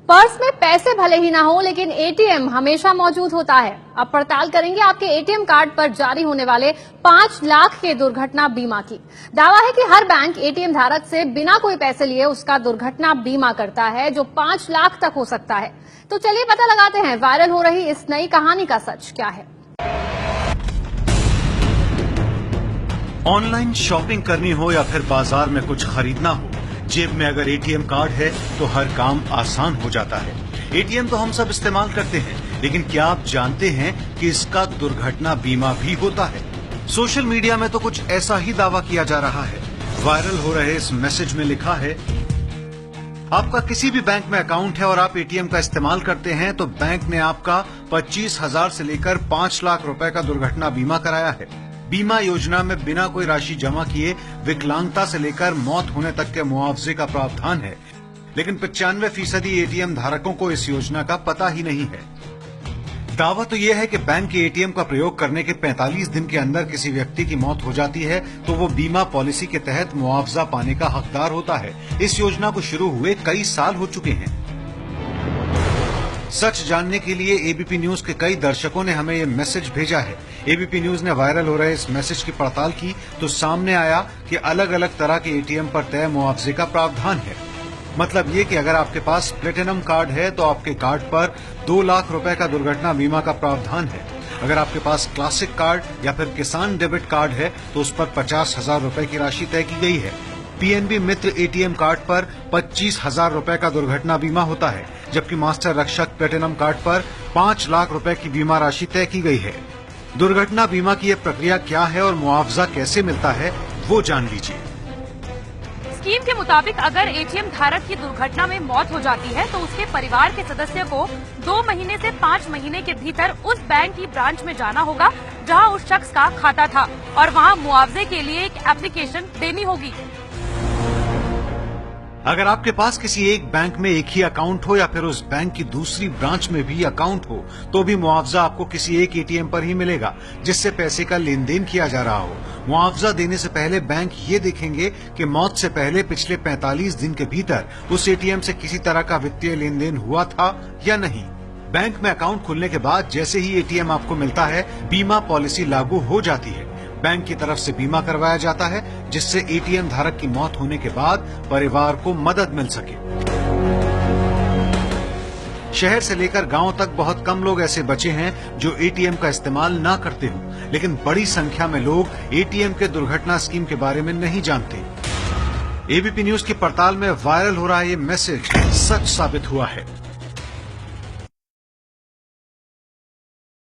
Purse में पैसे भले ही ना हो, लेकिन एटीएम हमेशा मौजूद होता है। अब पड़ताल करेंगे आपके एटीएम कार्ड पर जारी होने वाले 5 लाख के दुर्घटना बीमा की। दावा है कि हर बैंक एटीएम धारक से बिना कोई पैसे लिए उसका दुर्घटना बीमा करता है, जो 5 लाख तक हो सकता है। तो चलिए पता लगाते हैं वायरल हो रही इस नई कहानी का सच क्या है। ऑनलाइन शॉपिंग करनी हो या फिर बाजार में कुछ खरीदना हो, जेब में अगर एटीएम कार्ड है तो हर काम आसान हो जाता है। एटीएम तो हम सब इस्तेमाल करते हैं, लेकिन क्या आप जानते हैं कि इसका दुर्घटना बीमा भी होता है? सोशल मीडिया में तो कुछ ऐसा ही दावा किया जा रहा है। वायरल हो रहे इस मैसेज में लिखा है, आपका किसी भी बैंक में अकाउंट है और आप एटीएम का इस्तेमाल करते हैं तो बैंक ने आपका 25,000 से लेकर 5 लाख रुपए का दुर्घटना बीमा कराया है। बीमा योजना में बिना कोई राशि जमा किए विकलांगता से लेकर मौत होने तक के मुआवजे का प्रावधान है, लेकिन 95% एटीएम धारकों को इस योजना का पता ही नहीं है। दावा तो यह है कि बैंक के एटीएम का प्रयोग करने के 45 दिन के अंदर किसी व्यक्ति की मौत हो जाती है तो वो बीमा पॉलिसी के तहत मुआवजा पाने का हकदार होता है। इस योजना को शुरू हुए कई साल हो चुके हैं। सच जानने के लिए एबीपी न्यूज के कई दर्शकों ने हमें ये मैसेज भेजा है। एबीपी न्यूज ने वायरल हो रहे इस मैसेज की पड़ताल की तो सामने आया कि अलग अलग तरह के एटीएम पर तय मुआवजे का प्रावधान है। मतलब ये कि अगर आपके पास प्लेटिनम कार्ड है तो आपके कार्ड पर 2 लाख रुपए का दुर्घटना बीमा का प्रावधान है। अगर आपके पास क्लासिक कार्ड या फिर किसान डेबिट कार्ड है तो उस पर 50,000 रुपए की राशि तय की गई है। पीएनबी मित्र एटीएम कार्ड पर 25,000 रुपए का दुर्घटना बीमा होता है, जबकि मास्टर रक्षक प्लेटिनम कार्ड पर 5 लाख रुपए की बीमा राशि तय की गई है। दुर्घटना बीमा की यह प्रक्रिया क्या है और मुआवजा कैसे मिलता है, वो जान लीजिए। स्कीम के मुताबिक अगर एटीएम धारक की दुर्घटना में मौत हो जाती है तो उसके परिवार के सदस्य को 2 महीने से 5 महीने के भीतर उस बैंक की ब्रांच में जाना होगा जहां उस शख्स का खाता था और वहां मुआवजे के लिए एक एप्लीकेशन देनी होगी। अगर आपके पास किसी एक बैंक में एक ही अकाउंट हो या फिर उस बैंक की दूसरी ब्रांच में भी अकाउंट हो तो भी मुआवजा आपको किसी एक एटीएम पर ही मिलेगा जिससे पैसे का लेन देन किया जा रहा हो। मुआवजा देने से पहले बैंक ये देखेंगे कि मौत से पहले पिछले 45 दिन के भीतर उस एटीएम से किसी तरह का वित्तीय लेन देन हुआ था या नहीं। बैंक में अकाउंट खुलने के बाद जैसे ही एटीएम आपको मिलता है, बीमा पॉलिसी लागू हो जाती है। बैंक की तरफ से बीमा करवाया जाता है जिससे एटीएम धारक की मौत होने के बाद परिवार को मदद मिल सके। शहर से लेकर गांव तक बहुत कम लोग ऐसे बचे हैं जो एटीएम का इस्तेमाल ना करते हो, लेकिन बड़ी संख्या में लोग एटीएम के दुर्घटना स्कीम के बारे में नहीं जानते। एबीपी न्यूज की पड़ताल में वायरल हो रहा ये मैसेज सच साबित हुआ है।